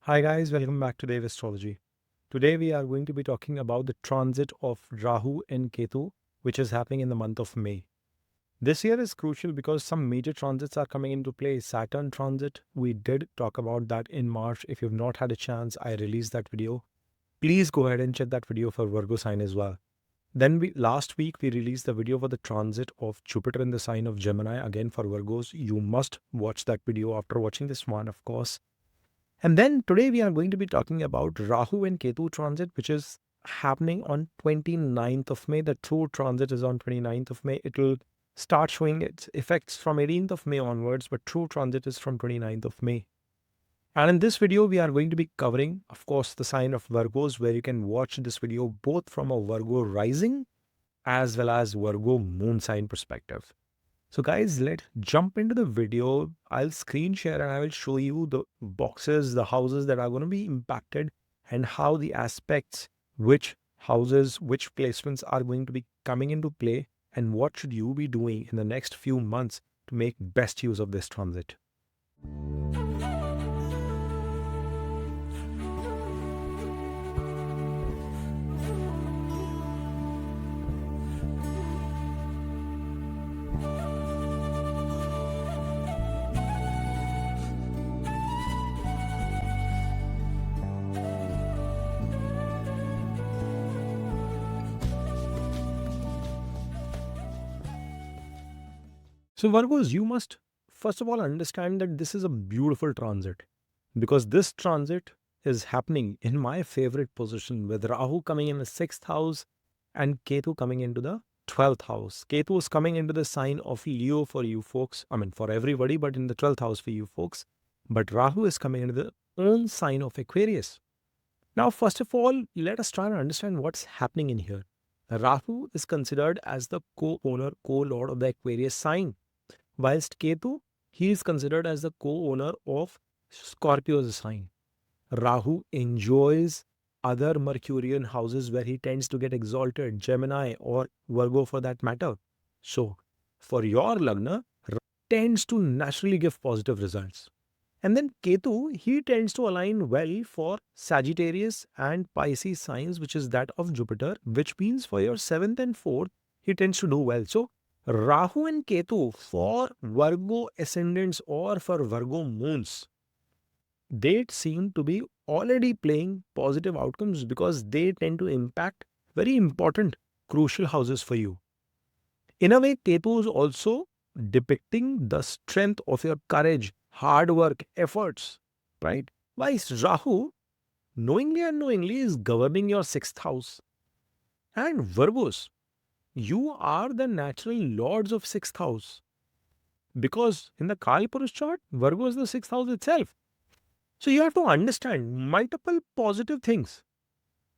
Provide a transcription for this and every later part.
Hi guys, welcome back to Dave Astrology. Today we are going to be talking about the transit of Rahu and Ketu, which is happening in the month of May. This year is crucial because some major transits are coming into play. Saturn transit, we did talk about that in March. If you've not had a chance, I released that video. Please go ahead and check that video for Virgo sign as well. Then last week we released the video for the transit of Jupiter in the sign of Gemini. Again for Virgos, you must watch that video after watching this one, of course. And then today we are going to be talking about Rahu and Ketu transit, which is happening on 29th of May. The true transit is on 29th of May. It will start showing its effects from 18th of May onwards, but true transit is from 29th of May. And in this video, we are going to be covering, of course, the sign of Virgos, where you can watch this video both from a Virgo rising as well as Virgo moon sign perspective. So guys, let's jump into the video. I'll screen share and I will show you the boxes, the houses that are going to be impacted and how the aspects, which houses, which placements are going to be coming into play and what should you be doing in the next few months to make best use of this transit. So Virgos, you must first of all understand that this is a beautiful transit because this transit is happening in my favorite position with Rahu coming in the 6th house and Ketu coming into the 12th house. Ketu is coming into the sign of Leo for you folks. I mean, for everybody, but in the 12th house for you folks. But Rahu is coming into the own sign of Aquarius. Now, first of all, let us try and understand what's happening in here. Rahu is considered as the co-owner, co-lord of the Aquarius sign. Whilst Ketu, he is considered as the co-owner of Scorpio's sign. Rahu enjoys other Mercurian houses where he tends to get exalted, Gemini or Virgo for that matter. So, for your Lagna, Rahu tends to naturally give positive results. And then Ketu, he tends to align well for Sagittarius and Pisces signs, which is that of Jupiter, which means for your 7th and 4th, he tends to do well. So, Rahu and Ketu for Virgo ascendants or for Virgo moons, they seem to be already playing positive outcomes because they tend to impact very important, crucial houses for you. In a way, Ketu is also depicting the strength of your courage, hard work, efforts, right? Whilst Rahu, knowingly and unknowingly, is governing your 6th house. And Virgos, you are the natural lords of 6th house. Because in the Kalipurush chart, Virgo is the 6th house itself. So you have to understand multiple positive things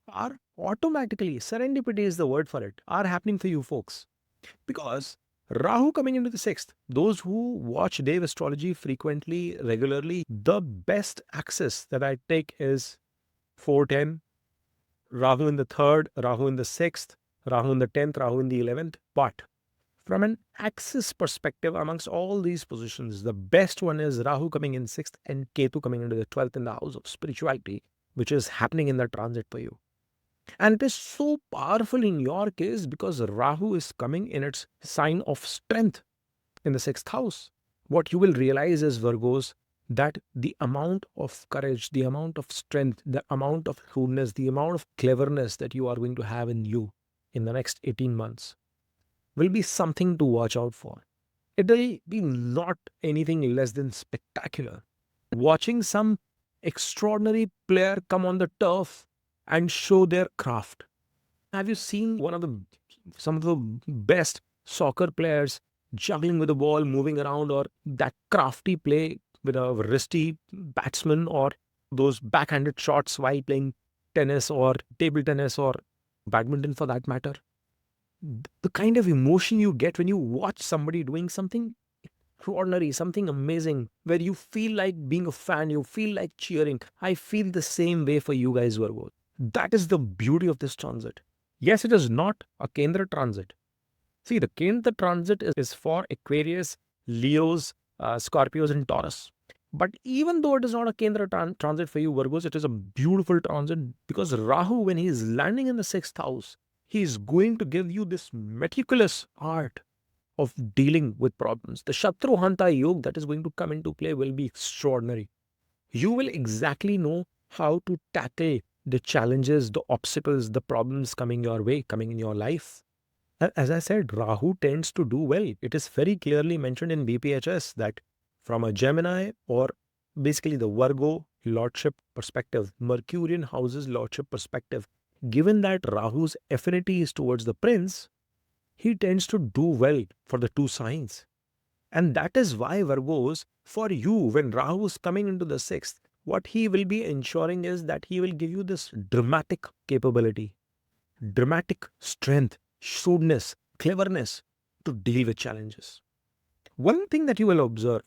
are automatically, serendipity is the word for it, are happening for you folks. Because Rahu coming into the 6th, those who watch Dave Astrology frequently, regularly, the best access that I take is 410, Rahu in the 3rd, Rahu in the 6th, Rahu in the 10th, Rahu in the 11th. But from an axis perspective, amongst all these positions, the best one is Rahu coming in 6th and Ketu coming into the 12th in the house of spirituality, which is happening in the transit for you. And it is so powerful in your case because Rahu is coming in its sign of strength in the 6th house. What you will realize is, Virgos, that the amount of courage, the amount of strength, the amount of shrewdness, the amount of cleverness that you are going to have in you in the next 18 months will be something to watch out for. It will be not anything less than spectacular. Watching some extraordinary player come on the turf and show their craft. Have you seen some of the best soccer players juggling with the ball, moving around, or that crafty play with a wristy batsman, or those backhanded shots while playing tennis or table tennis or badminton for that matter? The kind of emotion you get when you watch somebody doing something extraordinary, something amazing, where you feel like being a fan, you feel like cheering. I feel the same way for you guys, Virgo. That is the beauty of this transit. Yes, it is not a Kendra transit. See, the Kendra transit is for Aquarius, Leos, Scorpios, and Taurus. But even though it is not a Kendra transit for you, Virgos, it is a beautiful transit because Rahu, when he is landing in the sixth house, he is going to give you this meticulous art of dealing with problems. The Shatru Hanta Yoga that is going to come into play will be extraordinary. You will exactly know how to tackle the challenges, the obstacles, the problems coming your way, coming in your life. As I said, Rahu tends to do well. It is very clearly mentioned in BPHS that from a Gemini or basically the Virgo lordship perspective, Mercurian houses lordship perspective, given that Rahu's affinity is towards the prince, he tends to do well for the two signs. And that is why, Virgos, for you, when Rahu is coming into the sixth, what he will be ensuring is that he will give you this dramatic capability, dramatic strength, shrewdness, cleverness to deal with challenges. One thing that you will observe,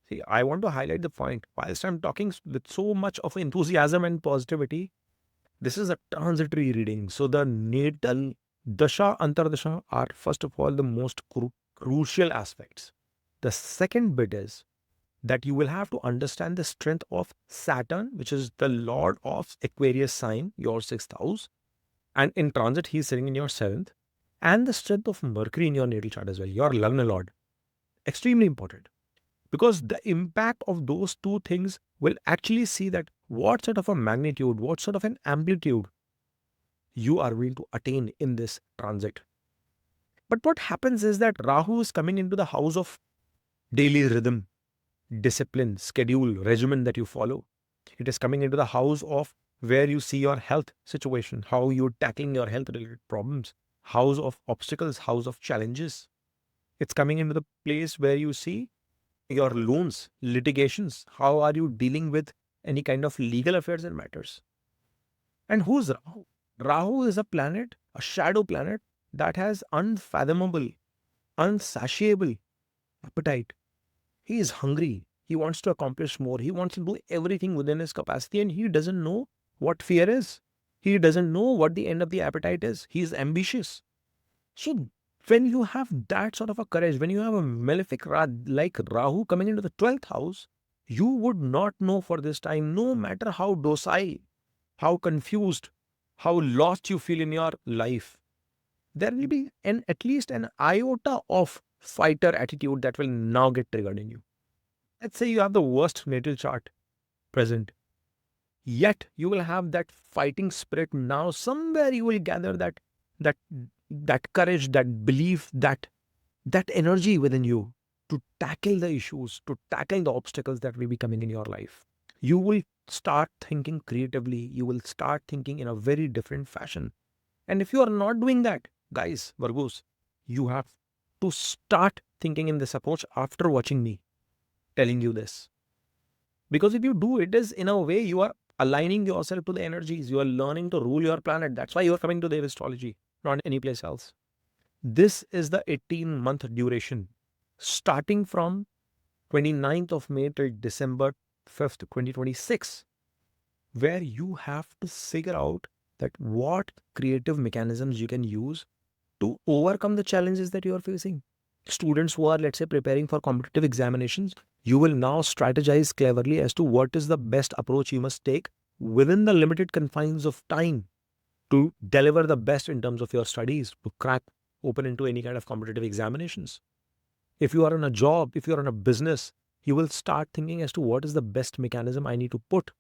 see, I want to highlight the point, whilst I'm talking with so much of enthusiasm and positivity, this is a transitory reading. So the natal dasha, antardasha are first of all the most crucial aspects. The second bit is that you will have to understand the strength of Saturn, which is the lord of Aquarius sign, your sixth house. And in transit, he's sitting in your seventh. And the strength of Mercury in your natal chart as well, your Lagna lord. Extremely important. Because the impact of those two things will actually see that what sort of a magnitude, what sort of an amplitude you are going to attain in this transit. But what happens is that Rahu is coming into the house of daily rhythm, discipline, schedule, regimen that you follow. It is coming into the house of where you see your health situation, how you're tackling your health related problems, house of obstacles, house of challenges. It's coming into the place where you see your loans, litigations, how are you dealing with any kind of legal affairs and matters. And who's Rahu? Rahu is a planet, a shadow planet that has unfathomable, unsatiable appetite. He is hungry. He wants to accomplish more. He wants to do everything within his capacity and he doesn't know what fear is. He doesn't know what the end of the appetite is. He is ambitious. So when you have that sort of a courage, when you have a malefic like Rahu coming into the 12th house, you would not know for this time, no matter how docile, how confused, how lost you feel in your life, there will be at least an iota of fighter attitude that will now get triggered in you. Let's say you have the worst natal chart present, yet you will have that fighting spirit now. Somewhere you will gather that that courage, that belief, that energy within you to tackle the issues, to tackle the obstacles that will be coming in your life. You will start thinking creatively. You will start thinking in a very different fashion. And if you are not doing that, guys, Virgos, you have to start thinking in this approach after watching me telling you this. Because if you do, it is in a way you are aligning yourself to the energies. You are learning to rule your planet. That's why you are coming to the astrology, not any place else. This is the 18-month duration, starting from 29th of May till December 5th, 2026, where you have to figure out that what creative mechanisms you can use to overcome the challenges that you are facing. Students who are, let's say, preparing for competitive examinations, you will now strategize cleverly as to what is the best approach you must take within the limited confines of time to deliver the best in terms of your studies, to crack open into any kind of competitive examinations. If you are in a job, if you are in a business, you will start thinking as to what is the best mechanism I need to put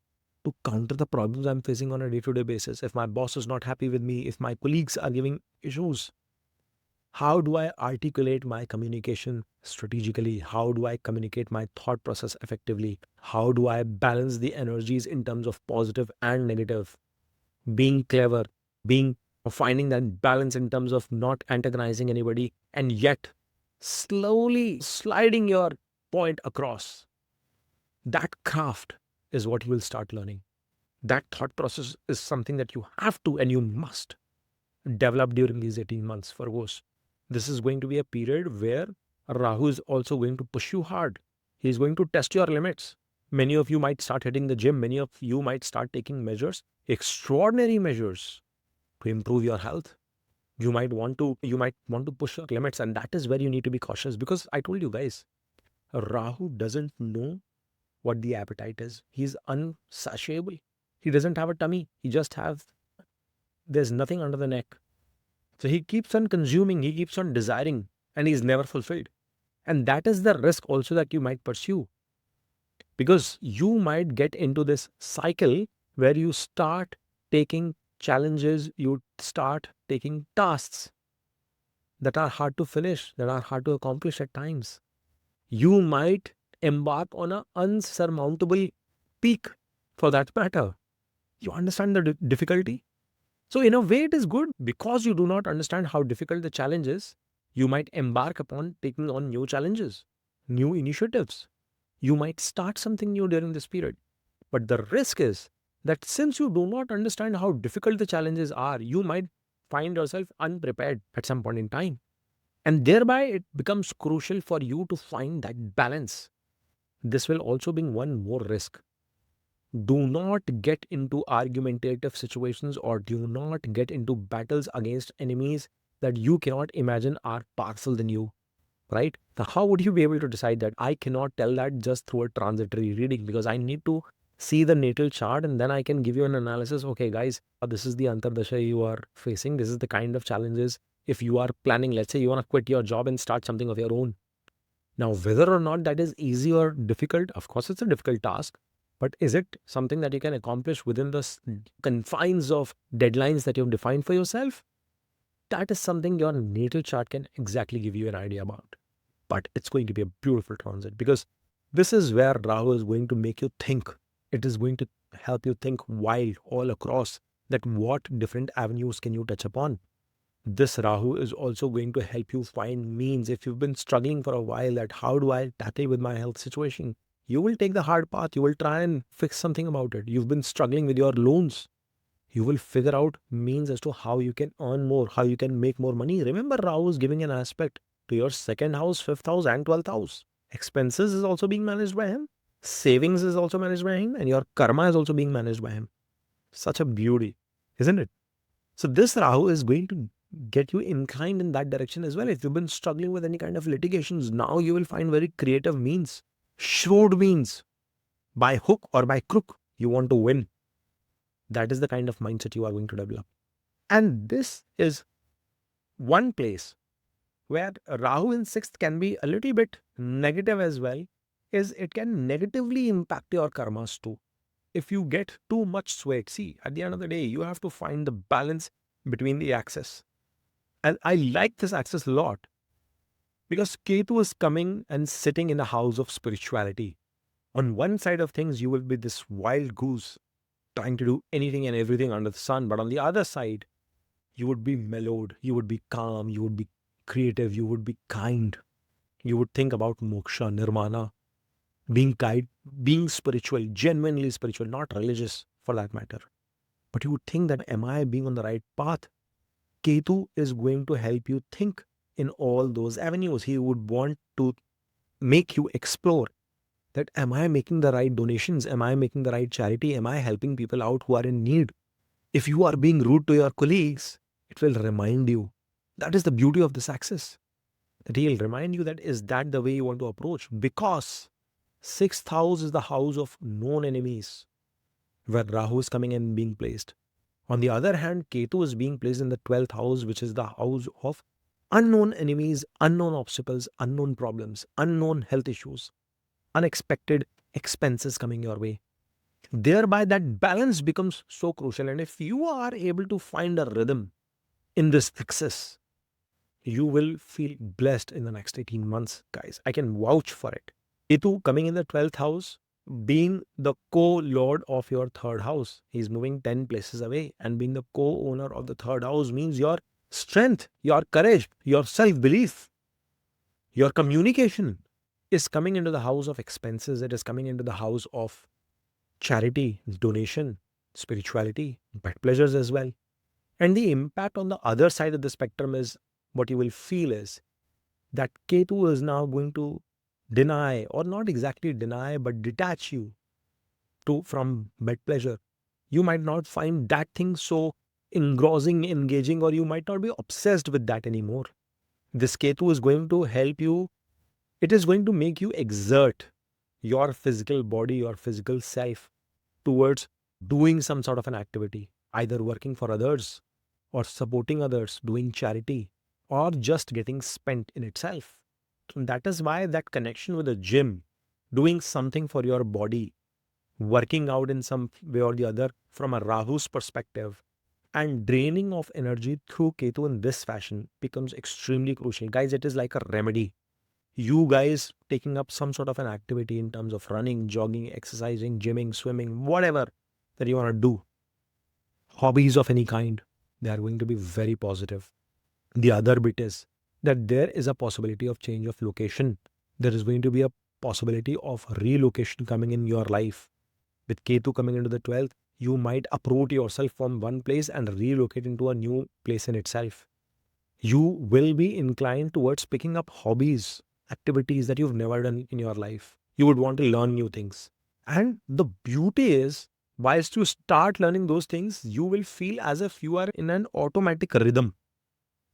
to counter the problems I'm facing on a day-to-day basis. If my boss is not happy with me, if my colleagues are giving issues, how do I articulate my communication strategically? How do I communicate my thought process effectively? How do I balance the energies in terms of positive and negative? Being clever, being finding that balance in terms of not antagonizing anybody and yet slowly sliding your point across. That craft is what you will start learning. That thought process is something that you have to and you must develop during these 18 months for Virgos. This is going to be a period where Rahu is also going to push you hard. He is going to test your limits. Many of you might start hitting the gym. Many of you might start taking measures, extraordinary measures to improve your health. You might want to push your limits, and that is where you need to be cautious because I told you guys, Rahu doesn't know what the appetite is. He's unsatiable. He doesn't have a tummy. There's nothing under the neck. So he keeps on consuming, he keeps on desiring, and he's never fulfilled. And that is the risk also that you might pursue, because you might get into this cycle where you start taking challenges, you start taking tasks that are hard to finish, that are hard to accomplish at times. You might embark on an unsurmountable peak for that matter. You understand the difficulty? So, in a way, it is good because you do not understand how difficult the challenge is. You might embark upon taking on new challenges, new initiatives. You might start something new during this period. But the risk is that since you do not understand how difficult the challenges are, you might find yourself unprepared at some point in time. And thereby, it becomes crucial for you to find that balance. This will also bring one more risk. Do not get into argumentative situations, or do not get into battles against enemies that you cannot imagine are powerful than you, right? Now, how would you be able to decide that? I cannot tell that just through a transitory reading, because I need to see the natal chart and then I can give you an analysis. Okay, guys, this is the Antardasha you are facing. This is the kind of challenges. If you are planning, let's say you want to quit your job and start something of your own. Now, whether or not that is easy or difficult, of course, it's a difficult task. But is it something that you can accomplish within the confines of deadlines that you've defined for yourself? That is something your natal chart can exactly give you an idea about. But it's going to be a beautiful transit, because this is where Rahu is going to make you think. It is going to help you think wide all across, that what different avenues can you touch upon. This Rahu is also going to help you find means. If you've been struggling for a while that how do I tackle with my health situation, you will take the hard path. You will try and fix something about it. You've been struggling with your loans. You will figure out means as to how you can earn more, how you can make more money. Remember, Rahu is giving an aspect to your second house, fifth house, and 12th house. Expenses is also being managed by him. Savings is also managed by him. And your karma is also being managed by him. Such a beauty, isn't it? So this Rahu is going to get you inclined in that direction as well. If you've been struggling with any kind of litigations, now you will find very creative means, shrewd means. By hook or by crook, you want to win. That is the kind of mindset you are going to develop. And this is one place where Rahu in 6th can be a little bit negative as well, is it can negatively impact your karmas too. If you get too much sway, see, at the end of the day, you have to find the balance between the axis. And I like this axis a lot, because Ketu is coming and sitting in the house of spirituality. On one side of things, you will be this wild goose trying to do anything and everything under the sun. But on the other side, you would be mellowed, you would be calm, you would be creative, you would be kind. You would think about moksha, nirvana, being kind, being spiritual, genuinely spiritual, not religious for that matter. But you would think that, am I being on the right path? Ketu is going to help you think in all those avenues. He would want to make you explore that, am I making the right donations? Am I making the right charity? Am I helping people out who are in need? If you are being rude to your colleagues, it will remind you. That is the beauty of this axis. That he'll remind you that, is that the way you want to approach? Because 6th house is the house of known enemies, where Rahu is coming and being placed. On the other hand, Ketu is being placed in the 12th house, which is the house of unknown enemies, unknown obstacles, unknown problems, unknown health issues, unexpected expenses coming your way. Thereby, that balance becomes so crucial. And if you are able to find a rhythm in this axis, you will feel blessed in the next 18 months, guys. I can vouch for it. Ketu coming in the 12th house, being the co-lord of your 3rd house. He's moving 10 places away, and being the co-owner of the 3rd house means your strength, your courage, your self-belief, your communication is coming into the house of expenses. It is coming into the house of charity, donation, spirituality, but pleasures as well. And the impact on the other side of the spectrum is, what you will feel is that Ketu is now going to deny, or not exactly deny, but detach you from bed pleasure. You might not find that thing so engrossing, engaging, or you might not be obsessed with that anymore. This Ketu is going to help you. It is going to make you exert your physical body, your physical self towards doing some sort of an activity, either working for others or supporting others, doing charity, or just getting spent in itself. And that is why that connection with the gym, doing something for your body, working out in some way or the other from a Rahu's perspective, and draining of energy through Ketu in this fashion becomes extremely crucial. Guys, it is like a remedy. You guys taking up some sort of an activity in terms of running, jogging, exercising, gymming, swimming, whatever that you want to do, hobbies of any kind, they are going to be very positive. The other bit is that there is a possibility of change of location. There is going to be a possibility of relocation coming in your life. With Ketu coming into the 12th, you might uproot yourself from one place and relocate into a new place in itself. You will be inclined towards picking up hobbies, activities that you've never done in your life. You would want to learn new things. And the beauty is, whilst you start learning those things, you will feel as if you are in an automatic rhythm.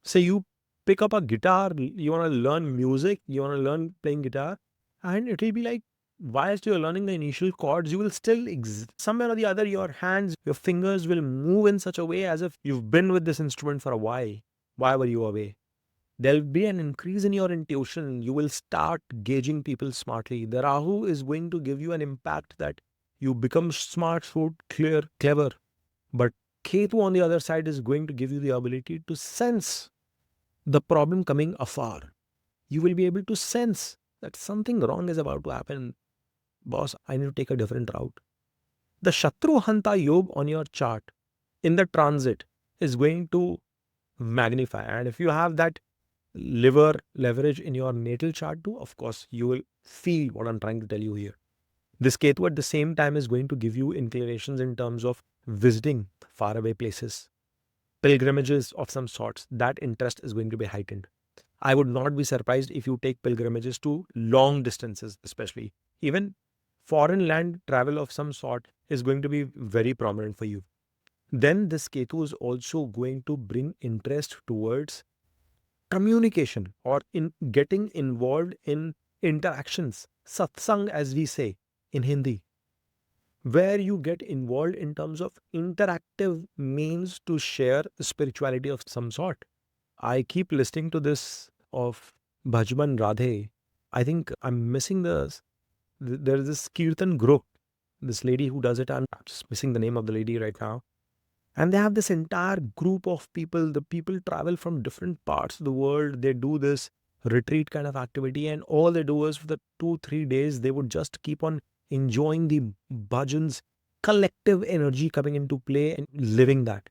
Say you pick up a guitar, you want to learn music, you want to learn playing guitar, and it will be like, whilst you're learning the initial chords, you will still, somewhere or the other, your hands, your fingers will move in such a way as if you've been with this instrument for a while. Why were you away? There'll be an increase in your intuition. You will start gauging people smartly. The Rahu is going to give you an impact that you become smart, shrewd, clear, clever. But Ketu on the other side is going to give you the ability to sense the problem coming afar. You will be able to sense that something wrong is about to happen. Boss, I need to take a different route. The Shatru Hanta Yog on your chart in the transit is going to magnify. And if you have that liver leverage in your natal chart too, of course, you will feel what I'm trying to tell you here. This Ketu at the same time is going to give you inclinations in terms of visiting faraway places, pilgrimages of some sorts. That interest is going to be heightened. I would not be surprised if you take pilgrimages to long distances, especially. Even foreign land travel of some sort is going to be very prominent for you. Then this Ketu is also going to bring interest towards communication or in getting involved in interactions, satsang as we say in Hindi, where you get involved in terms of interactive means to share spirituality of some sort. I keep listening to this of Bhajman Radhe. I think I'm missing there is this Kirtan group, this lady who does it. I'm just missing the name of the lady right now. And they have this entire group of people. The people travel from different parts of the world. They do this retreat kind of activity, and all they do is for the 2-3 days, they would just keep on enjoying the bhajans, collective energy coming into play and living that.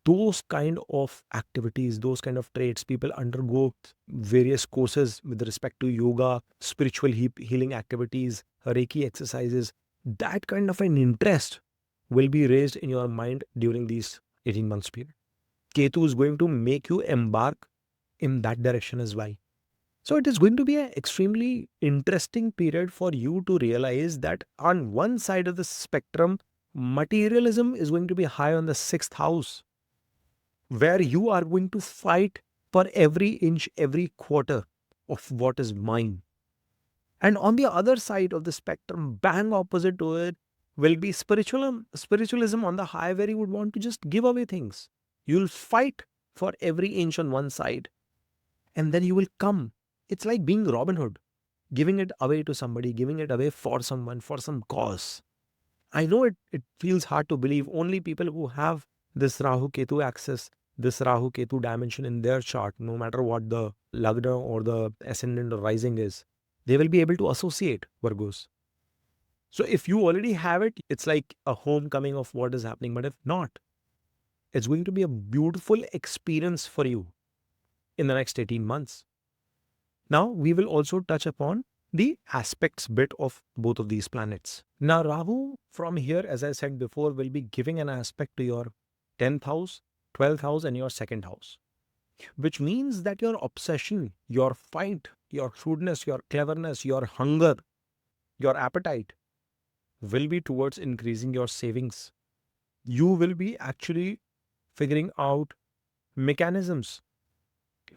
Those kind of activities, those kind of traits, people undergo various courses with respect to yoga, spiritual healing activities, Reiki exercises. That kind of an interest will be raised in your mind during these 18 months period. Ketu is going to make you embark in that direction as well. So it is going to be an extremely interesting period for you to realize that on one side of the spectrum, materialism is going to be high on the 6th house, where you are going to fight for every inch, every quarter of what is mine. And on the other side of the spectrum, bang opposite to it, will be spiritualism on the high, where you would want to just give away things. You'll fight for every inch on one side, and then you will come. It's like being Robin Hood, giving it away to somebody, giving it away for someone, for some cause. I know it feels hard to believe. Only people who have this Rahu Ketu axis, this Rahu Ketu dimension in their chart, no matter what the Lagna or the ascendant or rising is, they will be able to associate Virgos. So if you already have it, it's like a homecoming of what is happening. But if not, it's going to be a beautiful experience for you in the next 18 months. Now, we will also touch upon the aspects bit of both of these planets. Now, Rahu from here, as I said before, will be giving an aspect to your 10th house, 12th house, and your 2nd house, which means that your obsession, your fight, your shrewdness, your cleverness, your hunger, your appetite will be towards increasing your savings. You will be actually figuring out mechanisms,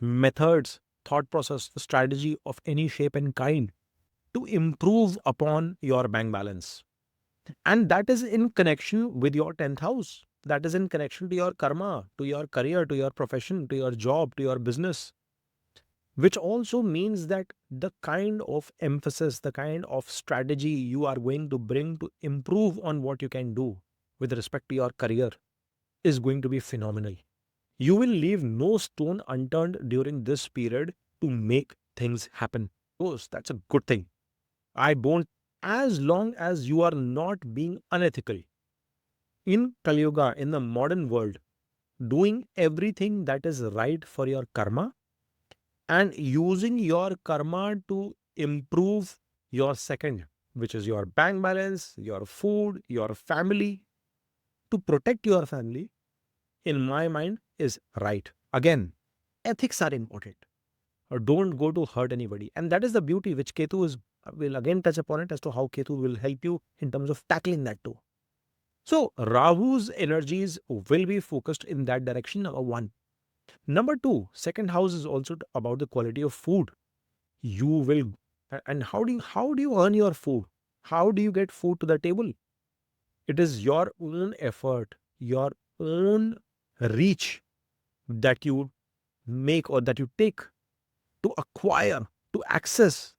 methods, thought process, strategy of any shape and kind to improve upon your bank balance. And that is in connection with your 10th house. That is in connection to your karma, to your career, to your profession, to your job, to your business, which also means that the kind of emphasis, the kind of strategy you are going to bring to improve on what you can do with respect to your career is going to be phenomenal. You will leave no stone unturned during this period to make things happen. Oh, that's a good thing. I won't, as long as you are not being unethical. In Kali Yuga, in the modern world, doing everything that is right for your karma and using your karma to improve your second, which is your bank balance, your food, your family, to protect your family, in my mind, is right. Again, ethics are important. Or don't go to hurt anybody. And that is the beauty which Ketu is, will again touch upon it as to how Ketu will help you in terms of tackling that too. So Rahu's energies will be focused in that direction, number one. Number two, second house is also about the quality of food. You will, and how do you earn your food? How do you get food to the table? It is your own effort, your own reach that you make or that you take to acquire, to access,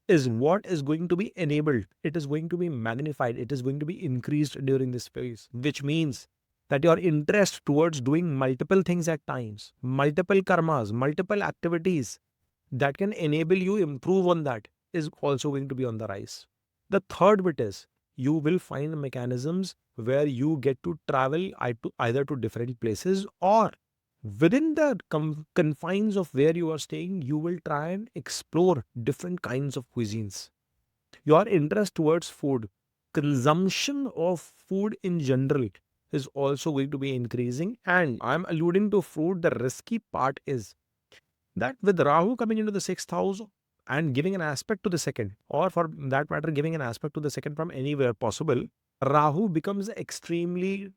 is what is going to be enabled. It is going to be magnified. It is going to be increased during this phase, which means that your interest towards doing multiple things at times, multiple karmas, multiple activities that can enable you improve on that is also going to be on the rise. The third bit is you will find mechanisms where you get to travel either to different places or within the confines of where you are staying, you will try and explore different kinds of cuisines. Your interest towards food, consumption of food in general is also going to be increasing. And I'm alluding to food. The risky part is that with Rahu coming into the sixth house and giving an aspect to the second, or for that matter, giving an aspect to the second from anywhere possible, Rahu becomes extremely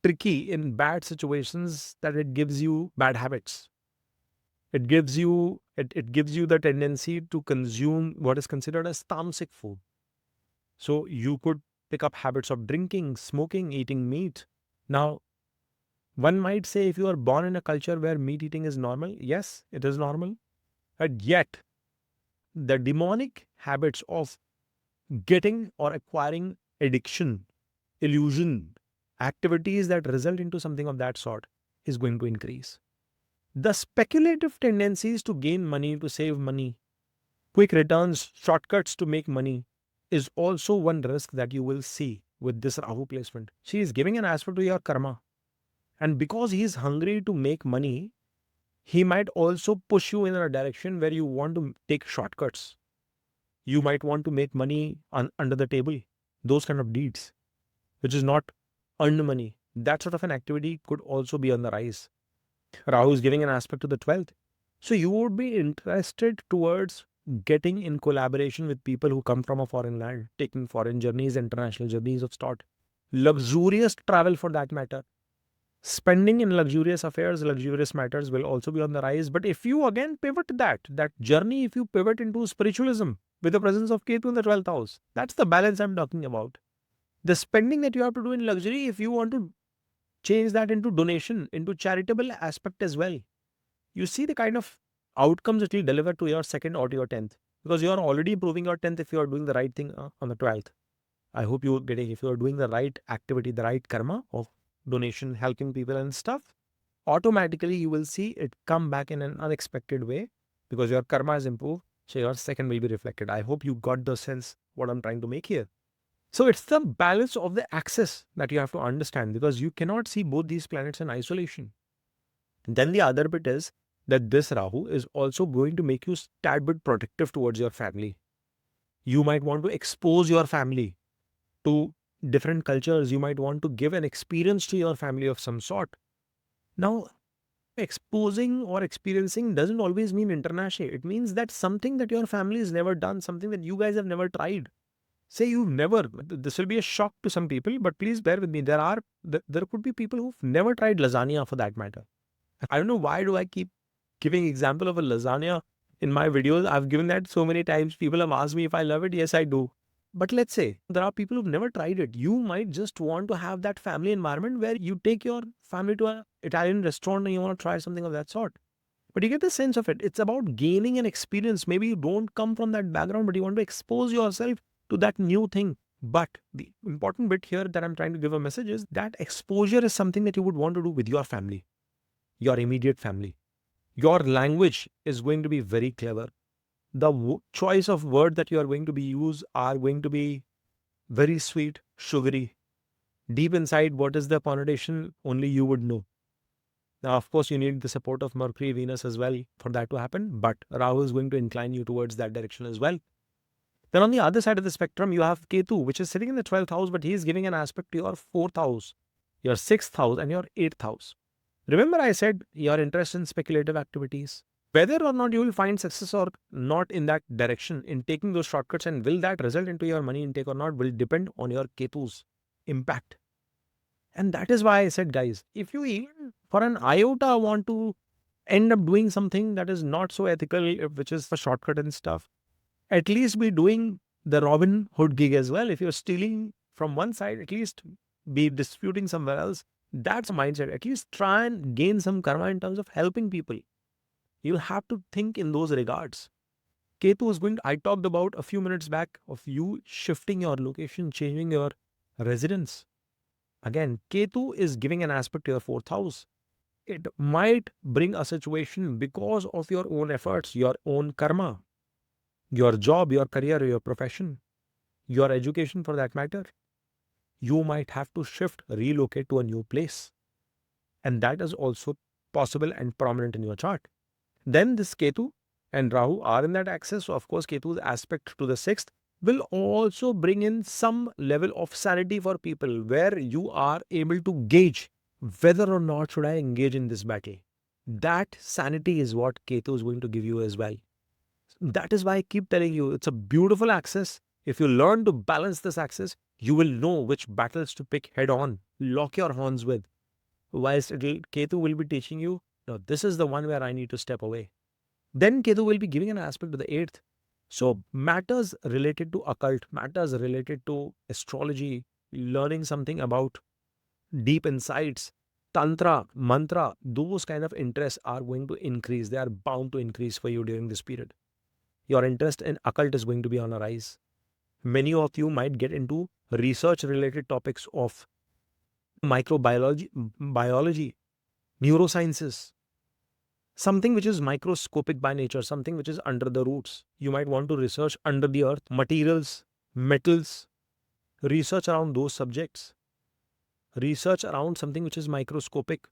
tricky in bad situations that it gives you bad habits. It gives you the tendency to consume what is considered as tamasic food. So you could pick up habits of drinking, smoking, eating meat. Now, one might say if you are born in a culture where meat eating is normal, yes, it is normal. But yet, the demonic habits of getting or acquiring addiction, illusion, activities that result into something of that sort is going to increase. The speculative tendencies to gain money, to save money, quick returns, shortcuts to make money is also one risk that you will see with this Rahu placement. She is giving an aspect to your karma. And because he is hungry to make money, he might also push you in a direction where you want to take shortcuts. You might want to make money under the table, those kind of deeds, which is not earned money. That sort of an activity could also be on the rise. Rahu is giving an aspect to the 12th. So you would be interested towards getting in collaboration with people who come from a foreign land, taking foreign journeys, international journeys of sort. Luxurious travel for that matter. Spending in luxurious affairs, luxurious matters will also be on the rise. But if you again pivot that journey, if you pivot into spiritualism with the presence of Ketu in the 12th house, that's the balance I'm talking about. The spending that you have to do in luxury, if you want to change that into donation, into charitable aspect as well, you see the kind of outcomes it will deliver to your second or to your 10th, because you are already improving your 10th if you are doing the right thing on the 12th. I hope you are getting, if you are doing the right activity, the right karma of donation, helping people and stuff, automatically you will see it come back in an unexpected way because your karma is improved. So your second will be reflected. I hope you got the sense what I'm trying to make here. So it's the balance of the axis that you have to understand, because you cannot see both these planets in isolation. Then the other bit is that this Rahu is also going to make you tad bit protective towards your family. You might want to expose your family to different cultures. You might want to give an experience to your family of some sort. Now, exposing or experiencing doesn't always mean international. It means that something that your family has never done, something that you guys have never tried. Say you've never, this will be a shock to some people, but please bear with me. There could be people who've never tried lasagna for that matter. I don't know why do I keep giving example of a lasagna in my videos. I've given that so many times. People have asked me if I love it. Yes, I do. But let's say there are people who've never tried it. You might just want to have that family environment where you take your family to an Italian restaurant and you want to try something of that sort. But you get the sense of it. It's about gaining an experience. Maybe you don't come from that background, but you want to expose yourself to that new thing. But the important bit here that I'm trying to give a message is that exposure is something that you would want to do with your family, your immediate family. Your language is going to be very clever. The choice of word that you are going to be used are going to be very sweet, sugary. Deep inside, what is the connotation? Only you would know. Now, of course, you need the support of Mercury, Venus as well for that to happen, but Rahu is going to incline you towards that direction as well. Then on the other side of the spectrum, you have Ketu, which is sitting in the 12th house, but he is giving an aspect to your 4th house, your 6th house, and your 8th house. Remember, I said your interest in speculative activities. Whether or not you will find success or not in that direction, in taking those shortcuts, and will that result into your money intake or not, will depend on your Ketu's impact. And that is why I said, guys, if you even for an iota want to end up doing something that is not so ethical, which is for shortcut and stuff, at least be doing the Robin Hood gig as well. If you're stealing from one side, at least be disputing somewhere else. That's a mindset. At least try and gain some karma in terms of helping people. You'll have to think in those regards. Ketu is I talked about a few minutes back of you shifting your location, changing your residence. Again, Ketu is giving an aspect to your 4th house. It might bring a situation because of your own efforts, your own karma, your job, your career, your profession, your education for that matter. You might have to shift, relocate to a new place. And that is also possible and prominent in your chart. Then this Ketu and Rahu are in that axis. So, of course, Ketu's aspect to the 6th will also bring in some level of sanity for people where you are able to gauge whether or not should I engage in this battle. That sanity is what Ketu is going to give you as well. That is why I keep telling you, it's a beautiful axis. If you learn to balance this axis, you will know which battles to pick head on, lock your horns with. Whilst Ketu will be teaching you, no, this is the one where I need to step away. Then Ketu will be giving an aspect to the 8th. So matters related to occult, matters related to astrology, learning something about deep insights, tantra, mantra, those kind of interests are going to increase. They are bound to increase for you during this period. Your interest in occult is going to be on a rise. Many of you might get into research related topics of microbiology, biology, neurosciences, something which is microscopic by nature, something which is under the roots. You might want to research under the earth, materials, metals, research around those subjects, research around something which is microscopic,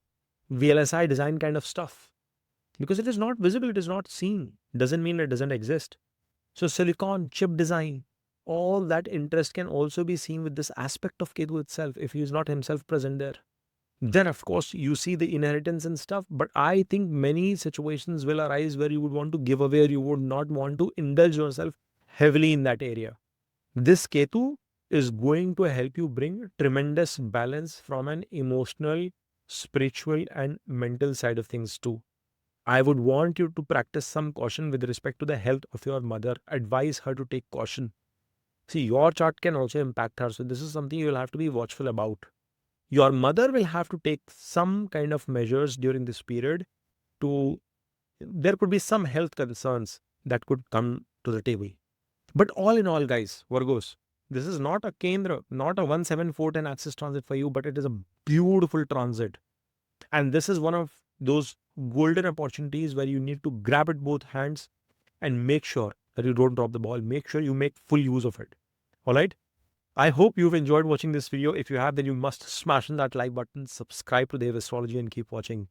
VLSI design kind of stuff. Because it is not visible, it is not seen. Doesn't mean it doesn't exist. So silicon, chip design, all that interest can also be seen with this aspect of Ketu itself if he is not himself present there. Then, of course, you see the inheritance and stuff. But I think many situations will arise where you would want to give away, or you would not want to indulge yourself heavily in that area. This Ketu is going to help you bring tremendous balance from an emotional, spiritual, and mental side of things too. I would want you to practice some caution with respect to the health of your mother. Advise her to take caution. See, your chart can also impact her. So this is something you will have to be watchful about. Your mother will have to take some kind of measures during this period there could be some health concerns that could come to the table. But all in all, guys, Virgos, this is not a Kendra, not a 17410 axis transit for you, but it is a beautiful transit. And this is one of those golden opportunities where you need to grab it both hands and make sure that you don't drop the ball. Make sure you make full use of it. All right. I hope you've enjoyed watching this video. If you have, then you must smash on that like button, subscribe to Dev Astrology, and keep watching.